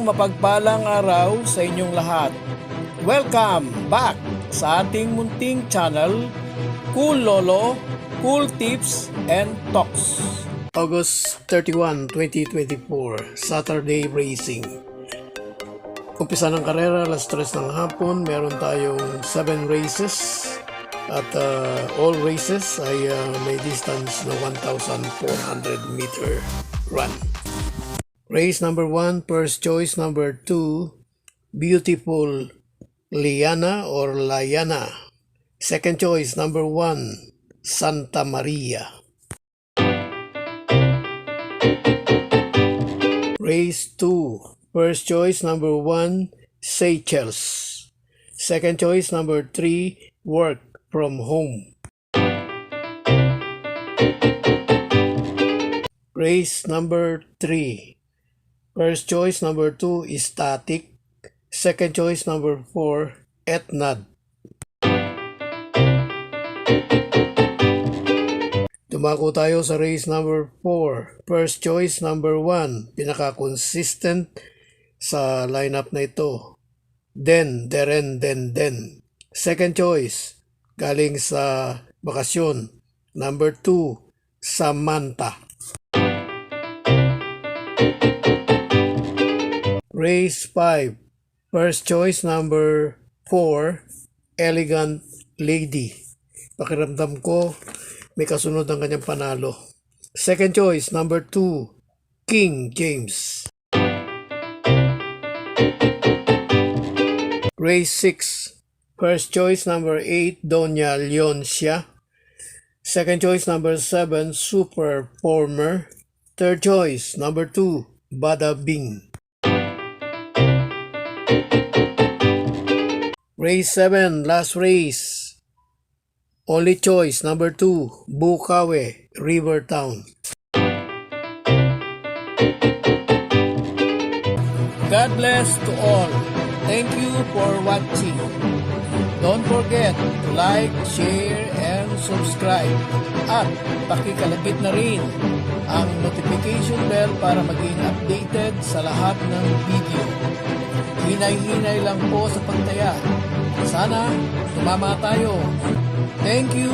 mapagpalang araw sa inyong lahat. Welcome back sa ating munting channel, Cool Lolo, Cool Tips and Talks. August 31, 2024, Saturday Racing. Umpisa ng karera, alas 3 ng hapon, meron tayong 7 races at all races ay may distance na 1,400 meter run. Race number 1, first choice number 2, Beautiful Liana or Layana. Second choice number 1, Santa Maria. Race 2, first choice number 1, Seychelles. Second choice number 3, Work from Home. Race number 3, first choice number 2 is Static. Second choice number 4, Etnad. Dumako tayo sa race number 4. First choice number 1, pinaka-consistent sa lineup na ito, Deren. Second choice, galing sa bakasyon, number 2, Samantha. Race 5, first choice number 4, Elegant Lady. Pakiramdam ko may kasunod ang kanyang panalo. Second choice number 2, King James. Race 6, first choice number 8, Doña Leoncia. Second choice number 7, Super Former. Third choice number 2, Bada Bing. Race 7, last race. Only choice number 2, Bukawe, Rivertown. God bless to all. Thank you for watching. Don't forget to like, share, and subscribe. At pakikalagit na rin ang notification bell para maging updated sa lahat ng video. Hinay-hinay lang po sa pagtaya. Sana tumama tayo. Thank you!